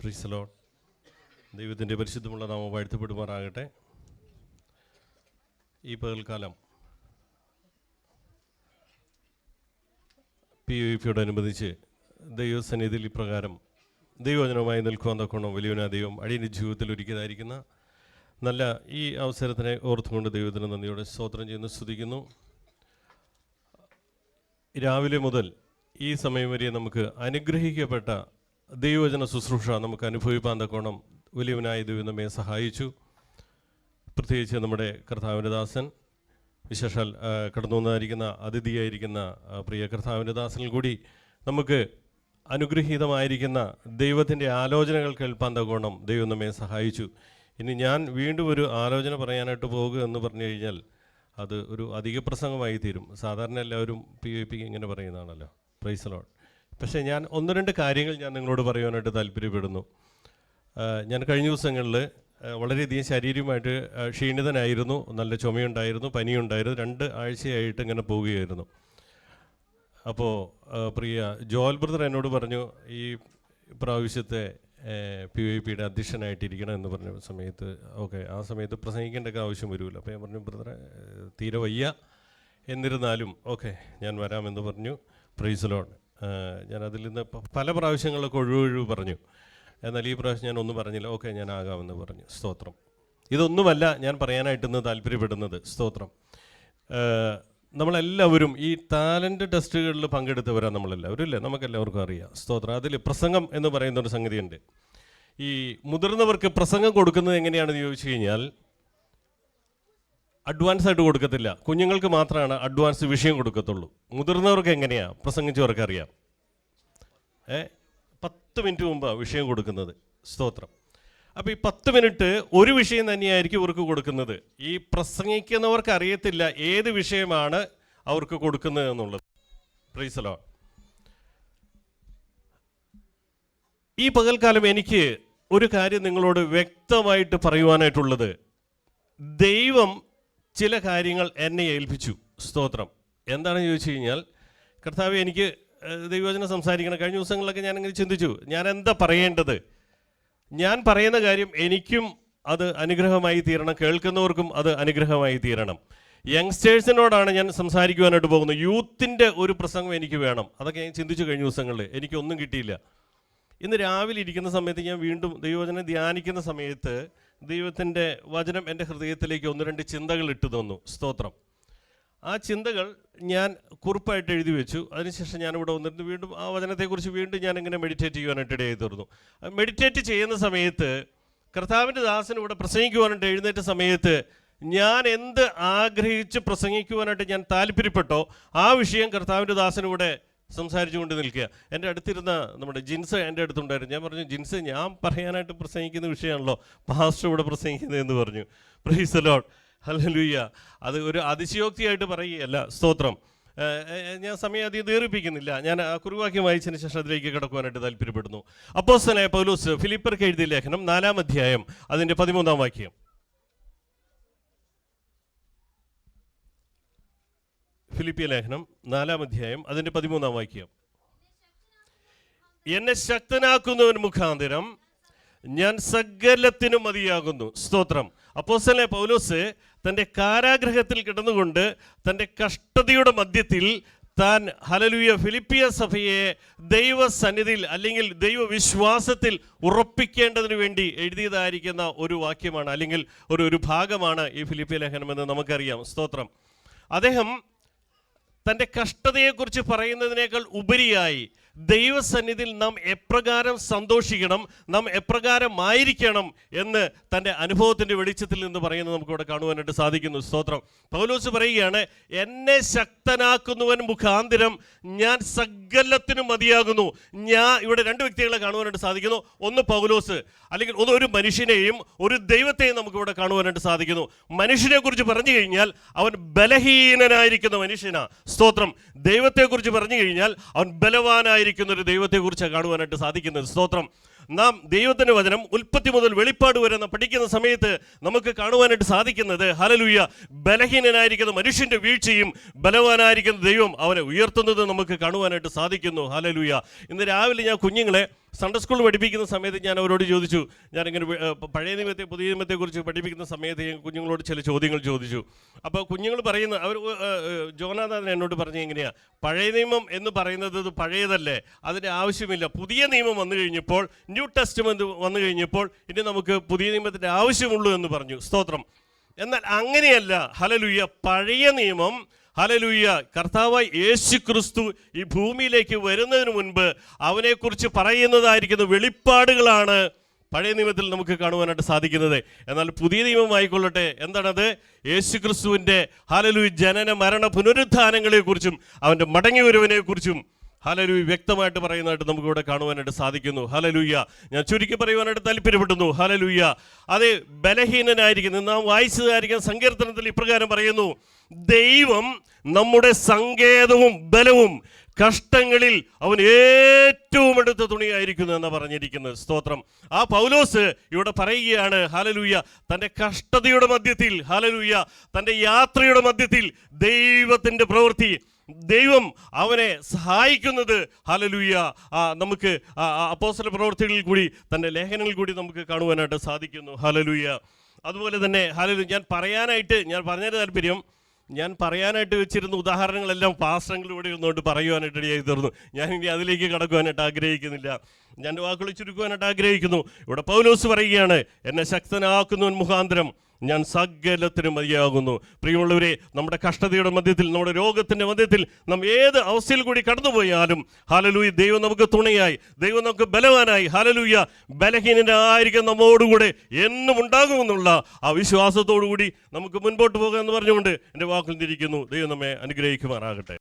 Praise the Lord. ദൈവത്തിൻ്റെ പരിശുദ്ധമുള്ള നാമം വാഴ്ത്തപ്പെടുമാറാകട്ടെ. ഈ പകൽക്കാലം PUFയോടനുബന്ധിച്ച് ദൈവസന്നിധിയിൽ ഇപ്രകാരം ദൈവവചനവുമായി നിൽക്കുവാൻ തക്കോണം വലിയവനാ ദൈവം അടിയൻ്റെ ജീവിതത്തിൽ ഒരുക്കിയതായിരിക്കുന്ന നല്ല ഈ അവസരത്തിനെ ഓർത്തുകൊണ്ട് ദൈവത്തിന് നന്ദിയോടെ സ്തോത്രം ചെയ്യുന്നു, സ്തുതിക്കുന്നു. രാവിലെ മുതൽ ഈ സമയം വരെ നമുക്ക് അനുഗ്രഹിക്കപ്പെട്ട ദൈവവചന ശുശ്രൂഷ നമുക്ക് അനുഭവിപ്പാൻ തക്കോണം വലിയവനായ ദൈവം നമ്മെ സഹായിച്ചു. പ്രത്യേകിച്ച് നമ്മുടെ കർത്താവിൻ്റെ ദാസൻ, വിശേഷാൽ കടന്നു വന്നായിരിക്കുന്ന അതിഥിയായിരിക്കുന്ന പ്രിയ കർത്താവിൻ്റെ ദാസനിൽ കൂടി നമുക്ക് അനുഗ്രഹീതമായിരിക്കുന്ന ദൈവത്തിൻ്റെ ആലോചനകൾ കേൾപ്പാൻ തക്കോണം ദൈവം നമ്മെ സഹായിച്ചു. ഇനി ഞാൻ വീണ്ടും ഒരു ആലോചന പറയാനായിട്ട് പോകുക എന്ന് പറഞ്ഞു കഴിഞ്ഞാൽ അത് ഒരു അധിക പ്രസംഗമായി തീരും. സാധാരണ എല്ലാവരും PUP ഇങ്ങനെ പറയുന്നതാണല്ലോ, പ്രൈസ് ദി ലോർഡ്. പക്ഷേ ഞാൻ ഒന്ന് രണ്ട് കാര്യങ്ങൾ ഞാൻ നിങ്ങളോട് പറയുവാനായിട്ട് താല്പര്യപ്പെടുന്നു. ഞാൻ കഴിഞ്ഞ ദിവസങ്ങളിൽ വളരെയധികം ശാരീരികമായിട്ട് ക്ഷീണിതനായിരുന്നു. നല്ല ചുമയുണ്ടായിരുന്നു, പനിയുണ്ടായിരുന്നു. 2 ആഴ്ചയായിട്ട് ഇങ്ങനെ പോവുകയായിരുന്നു. അപ്പോൾ പ്രിയ ജോൽ ബ്രദർ എന്നോട് പറഞ്ഞു, ഈ പ്രാവശ്യത്തെ PUPയുടെ അധ്യക്ഷനായിട്ടിരിക്കണം എന്ന് പറഞ്ഞ സമയത്ത് ഓക്കെ, ആ സമയത്ത് പ്രസംഗിക്കേണ്ടൊക്കെ ആവശ്യം വരുമല്ലോ. അപ്പോൾ ഞാൻ പറഞ്ഞു, ബ്രദറെ തീരെ വയ്യ, എന്നിരുന്നാലും ഓക്കെ ഞാൻ വരാമെന്ന് പറഞ്ഞു. Praise the Lord. ഞാനതിൽ നിന്ന് പല പ്രാവശ്യങ്ങളൊക്കെ ഒഴിവൊഴിവ് പറഞ്ഞു. എന്നാൽ ഈ പ്രാവശ്യം ഞാൻ ഒന്നും പറഞ്ഞില്ല. ഓക്കെ ഞാൻ ആകാമെന്ന് പറഞ്ഞു. സ്തോത്രം. ഇതൊന്നുമല്ല ഞാൻ പറയാനായിട്ടെന്ന് താല്പര്യപ്പെടുന്നത്. സ്തോത്രം. നമ്മളെല്ലാവരും ഈ ടാലൻറ്റ് ടെസ്റ്റുകളിൽ പങ്കെടുത്തവരാണ് നമ്മളെല്ലാവരും, ഇല്ലേ? നമുക്കെല്ലാവർക്കും അറിയാം. സ്തോത്രം. അതിൽ പ്രസംഗം എന്ന് പറയുന്നൊരു സംഗതിയുണ്ട്. ഈ മുതിർന്നവർക്ക് പ്രസംഗം കൊടുക്കുന്നത് എങ്ങനെയാണെന്ന് ചോദിച്ചു കഴിഞ്ഞാൽ അഡ്വാൻസ് ആയിട്ട് കൊടുക്കത്തില്ല. കുഞ്ഞുങ്ങൾക്ക് മാത്രമാണ് അഡ്വാൻസ് വിഷയം കൊടുക്കത്തുള്ളൂ. മുതിർന്നവർക്ക് എങ്ങനെയാണ് പ്രസംഗിച്ചവർക്ക് അറിയാം. 10 മിനിറ്റ് മുമ്പാണ് വിഷയം കൊടുക്കുന്നത്. സ്തോത്രം. അപ്പോൾ ഈ 10 മിനിറ്റ് ഒരു വിഷയം തന്നെയായിരിക്കും ഇവർക്ക് കൊടുക്കുന്നത്. ഈ പ്രസംഗിക്കുന്നവർക്ക് അറിയത്തില്ല ഏത് വിഷയമാണ് അവർക്ക് കൊടുക്കുന്നത് എന്നുള്ളത്. Praise the Lord. ഈ പകൽക്കാലം എനിക്ക് ഒരു കാര്യം നിങ്ങളോട് വ്യക്തമായിട്ട് പറയുവാനായിട്ടുള്ളത്, ദൈവം ചില കാര്യങ്ങൾ എന്നെ ഏൽപ്പിച്ചു. സ്തോത്രം. എന്താണെന്ന് ചോദിച്ചു കഴിഞ്ഞാൽ, കർത്താവ് എനിക്ക് ദൈവവചനം സംസാരിക്കണം. കഴിഞ്ഞ ദിവസങ്ങളിലൊക്കെ ഞാനിങ്ങനെ ചിന്തിച്ചു, ഞാൻ എന്താ പറയേണ്ടത്? ഞാൻ പറയുന്ന കാര്യം എനിക്കും അത് അനുഗ്രഹമായി തീരണം, കേൾക്കുന്നവർക്കും അത് അനുഗ്രഹമായി തീരണം. യങ്സ്റ്റേഴ്സിനോടാണ് ഞാൻ സംസാരിക്കുവാനായിട്ട് പോകുന്നത്. യൂത്തിൻ്റെ ഒരു പ്രസംഗം എനിക്ക് വേണം. അതൊക്കെ ഞാൻ ചിന്തിച്ചു കഴിഞ്ഞ ദിവസങ്ങളിൽ. എനിക്കൊന്നും കിട്ടിയില്ല. ഇന്ന് രാവിലെ ഇരിക്കുന്ന സമയത്ത് ഞാൻ വീണ്ടും ദൈവവചനം ധ്യാനിക്കുന്ന സമയത്ത് ദൈവത്തിൻ്റെ വചനം എൻ്റെ ഹൃദയത്തിലേക്ക് 1-2 ചിന്തകൾ ഇട്ടു തന്നു. സ്തോത്രം. ആ ചിന്തകൾ ഞാൻ കുറിപ്പായിട്ട് എഴുതി വെച്ചു. അതിനുശേഷം ഞാനിവിടെ വന്നിട്ട് വീണ്ടും ആ വചനത്തെക്കുറിച്ച് വീണ്ടും ഞാനിങ്ങനെ മെഡിറ്റേറ്റ് ചെയ്യുവാനായിട്ട് ഇടയായി തീർന്നു. മെഡിറ്റേറ്റ് ചെയ്യുന്ന സമയത്ത് കർത്താവിൻ്റെ ദാസന് ഇവിടെ പ്രസംഗിക്കുവാനായിട്ട് എഴുന്നേറ്റ സമയത്ത് ഞാൻ എന്ത് ആഗ്രഹിച്ച് പ്രസംഗിക്കുവാനായിട്ട് ഞാൻ താല്പര്യപ്പെട്ടോ ആ വിഷയം കർത്താവിൻ്റെ ദാസനിവിടെ സംസാരിച്ചു കൊണ്ട് നിൽക്കുക. എൻ്റെ അടുത്തിരുന്ന നമ്മുടെ ജിൻസ് എൻ്റെ അടുത്തുണ്ടായിരുന്നു. ഞാൻ പറഞ്ഞു, ജിൻസ് ഞാൻ പറയാനായിട്ട് പ്രസംഗിക്കുന്ന വിഷയമാണല്ലോ പാസ്റ്റർ ഇവിടെ പ്രസംഗിക്കുന്നതെന്ന് പറഞ്ഞു. Praise the Lord. ഹല്ലേലൂയ. അത് ഒരു അതിശയോക്തിയായിട്ട് പറയുകയല്ല. സ്തോത്രം. ഞാൻ സമയം അധികം ദീർഘിപ്പിക്കുന്നില്ല. ഞാൻ ആ കുറുവാക്യം വായിച്ചതിന് ശേഷം അതിലേക്ക് കടക്കുവാനായിട്ട് താല്പര്യപ്പെടുന്നു. അപ്പോസ്തലനായ പൗലോസ് ഫിലിപ്പർക്ക് എഴുതിയ ലേഖനം 4-ാം അധ്യായം അതിൻ്റെ 13-ാം വാക്യം. ഫിലിപ്പിയ ലേഖനം 4-ാം അധ്യായം അതിൻ്റെ 13-ാം വാക്യം. എന്നെ ശക്തനാക്കുന്നവൻ മുഖാന്തരം ഞാൻ സകലത്തിനും മതിയാകുന്നു. സ്തോത്രം. അപ്പോസ്തലനായ പൗലോസ് തൻ്റെ കാരാഗ്രഹത്തിൽ കിടന്നുകൊണ്ട് തൻ്റെ കഷ്ടതയുടെ മധ്യത്തിൽ താൻ ഹല്ലേലൂയ ഫിലിപ്പിയ സഭയെ ദൈവസന്നിധിയിൽ അല്ലെങ്കിൽ ദൈവവിശ്വാസത്തിൽ ഉറപ്പിക്കേണ്ടതിന് വേണ്ടി എഴുതിയതായിരിക്കുന്ന ഒരു വാക്യമാണ്, അല്ലെങ്കിൽ ഒരു ഭാഗമാണ് ഈ ഫിലിപ്പിയ ലേഖനമെന്ന് നമുക്കറിയാം. സ്തോത്രം. അദ്ദേഹം തൻ്റെ കഷ്ടതയെക്കുറിച്ച് പറയുന്നതിനേക്കാൾ ഉപരിയായി ദൈവസന്നിധിയിൽ നാം എപ്രകാരം സന്തോഷിക്കണം, നാം എപ്രകാരമായിരിക്കണം എന്ന് തൻ്റെ അനുഭവത്തിൻ്റെ വെളിച്ചത്തിൽ നിന്ന് പറയുന്നത് നമുക്കിവിടെ കാണുവാനായിട്ട് സാധിക്കുന്നു. സ്തോത്രം. പൗലോസ് പറയുകയാണ്, എന്നെ ശക്തനാക്കുന്നവൻ മുഖാന്തരം ഞാൻ സകലത്തിനും മതിയാകുന്നു. ഇവിടെ 2 വ്യക്തികളെ കാണുവാനായിട്ട് സാധിക്കുന്നു. ഒന്ന് പൗലോസ്, അല്ലെങ്കിൽ ഒരു മനുഷ്യനെയും ഒരു ദൈവത്തെയും നമുക്കിവിടെ കാണുവാനായിട്ട് സാധിക്കുന്നു. മനുഷ്യനെ കുറിച്ച് പറഞ്ഞു കഴിഞ്ഞാൽ അവൻ ബലഹീനനായിരിക്കുന്ന മനുഷ്യനാ. സ്തോത്രം. ദൈവത്തെക്കുറിച്ച് പറഞ്ഞു കഴിഞ്ഞാൽ അവൻ ബലവാനായിരിക്കുന്ന ഒരു ദൈവത്തെക്കുറിച്ചാണ് കാണുവാനായിട്ട് സാധിക്കുന്നത്. സ്തോത്രം. നാം ദൈവത്തിൻ്റെ വചനം ഉൽപ്പത്തി മുതൽ വെളിപ്പാട് വരെ പഠിക്കുന്ന സമയത്ത് നമുക്ക് കാണുവാനായിട്ട് സാധിക്കുന്നത്, ഹല്ലേലൂയ, ബലഹീനനായിരിക്കുന്ന മനുഷ്യൻ്റെ വീഴ്ചയും ബലവാനായിരിക്കുന്ന ദൈവം അവനെ ഉയർത്തുന്നത് നമുക്ക് കാണുവാനായിട്ട് സാധിക്കുന്നു. ഹല്ലേലൂയ. ഇന്ന് രാവിലെ ഞാൻ കുഞ്ഞുങ്ങളെ സൺഡേ സ്കൂൾ പഠിപ്പിക്കുന്ന സമയത്ത് ഞാൻ അവരോട് ചോദിച്ചു, ഞാനിങ്ങനെ പഴയ നിയമത്തെ പുതിയ നിയമത്തെക്കുറിച്ച് പഠിപ്പിക്കുന്ന സമയത്ത് ഞാൻ കുഞ്ഞുങ്ങളോട് ചില ചോദ്യങ്ങൾ ചോദിച്ചു. അപ്പോൾ കുഞ്ഞുങ്ങൾ പറയുന്ന അവർ ജോനാഥാൻ എന്നോട് പറഞ്ഞ എങ്ങനെയാണ്, പഴയ നിയമം എന്ന് പറയുന്നത് ഇത് പഴയതല്ലേ, അതിൻ്റെ ആവശ്യമില്ല, പുതിയ നിയമം വന്നു കഴിഞ്ഞപ്പോൾ, ന്യൂ ടെസ്റ്റ്മെൻറ്റ് വന്നു കഴിഞ്ഞപ്പോൾ ഇനി നമുക്ക് പുതിയ നിയമത്തിൻ്റെ ആവശ്യമുള്ളൂ എന്ന് പറഞ്ഞു. സ്തോത്രം. എന്നാൽ അങ്ങനെയല്ല. ഹല്ലേലൂയ. പഴയ നിയമം, ഹല്ലേലൂയ, കർത്താവായ യേശു ക്രിസ്തു ഈ ഭൂമിയിലേക്ക് വരുന്നതിന് മുൻപ് അവനെക്കുറിച്ച് പറയുന്നതായിരിക്കുന്ന വെളിപ്പാടുകളാണ് പഴയ നിയമത്തിൽ നമുക്ക് കാണുവാനായിട്ട് സാധിക്കുന്നത്. എന്നാൽ പുതിയ നിയമമായിക്കൊള്ളട്ടെ, എന്താണത്? യേശു ക്രിസ്തുവിൻ്റെ ഹല്ലേലൂയ ജനന മരണ പുനരുത്ഥാനങ്ങളെക്കുറിച്ചും അവൻ്റെ മടങ്ങി വരുവനെക്കുറിച്ചും ഹല്ലേലൂയ വ്യക്തമായിട്ട് പറയുന്നതായിട്ട് നമുക്കിവിടെ കാണുവാനായിട്ട് സാധിക്കുന്നു. ഹല്ലേലൂയ. ഞാൻ ചുരുക്കി പറയുവാനായിട്ട് താല്പര്യപ്പെടുന്നു. ഹല്ലേലൂയ. അത് ബലഹീനനായിരിക്കുന്നു. നാം വായിച്ചതായിരിക്കുന്ന സങ്കീർത്തനത്തിൽ ഇപ്രകാരം പറയുന്നു, ദൈവം നമ്മുടെ സങ്കേതവും ബലവും, കഷ്ടങ്ങളിൽ അവൻ ഏറ്റവും അടുത്ത തുണിയായിരിക്കുന്നു എന്നാണ് പറഞ്ഞിരിക്കുന്നത്. സ്തോത്രം. ആ പൗലോസ് ഇവിടെ പറയുകയാണ്, ഹല്ലേലൂയ, തൻ്റെ കഷ്ടതയുടെ മധ്യത്തിൽ, ഹല്ലേലൂയ, തൻ്റെ യാത്രയുടെ മധ്യത്തിൽ ദൈവത്തിൻ്റെ പ്രവൃത്തി, ദൈവം അവനെ സഹായിക്കുന്നത്, ഹല്ലേലൂയ, നമുക്ക് അപ്പോസ്തല പ്രവൃത്തികളിൽ കൂടി, തൻ്റെ ലേഖനങ്ങളിൽ കൂടി നമുക്ക് കാണുവാനായിട്ട് സാധിക്കുന്നു. ഹല്ലേലൂയ. അതുപോലെ തന്നെ ഹല്ലേലൂയ, ഞാൻ പറഞ്ഞതിന് താല്പര്യം, ഞാൻ പറയാനായിട്ട് വെച്ചിരുന്ന ഉദാഹരണങ്ങളെല്ലാം പാസ്റ്ററിലൂടെ ഇരുന്നുകൊണ്ട് പറയുവാനായിട്ട് ഇടയായി തീർന്നു. ഞാൻ ഇനി അതിലേക്ക് കടക്കുവാനായിട്ട് ആഗ്രഹിക്കുന്നില്ല. ഞാൻ വാക്കുകൾ ചുരുക്കുവാനായിട്ട് ആഗ്രഹിക്കുന്നു. ഇവിടെ പൗലോസ് പറയുകയാണ്, എന്നെ ശക്തനാക്കുന്നവൻ മുഖാന്തരം ഞാൻ സകലത്തിനും മതിയാകുന്നു. പ്രിയമുള്ളവരെ, നമ്മുടെ കഷ്ടതയുടെ മധ്യത്തിൽ, നമ്മുടെ രോഗത്തിൻ്റെ മധ്യത്തിൽ നാം ഏത് അവസ്ഥയിൽ കൂടി കടന്നുപോയാലും, ഹല്ലേലൂയ, ദൈവം നമുക്ക് തുണയായി, ദൈവം നമുക്ക് ബലവാനായി, ഹല്ലേലൂയ, ബലഹീനനായിരിക്കും നമ്മോടുകൂടെ എന്നും ഉണ്ടാകുമെന്നുള്ള ആ വിശ്വാസത്തോടു കൂടി നമുക്ക് മുൻപോട്ട് പോകാമെന്ന് പറഞ്ഞുകൊണ്ട് എൻ്റെ വാക്കിൽ തിരിക്കുന്നു. ദൈവം നമ്മെ അനുഗ്രഹിക്കുമാറാകട്ടെ.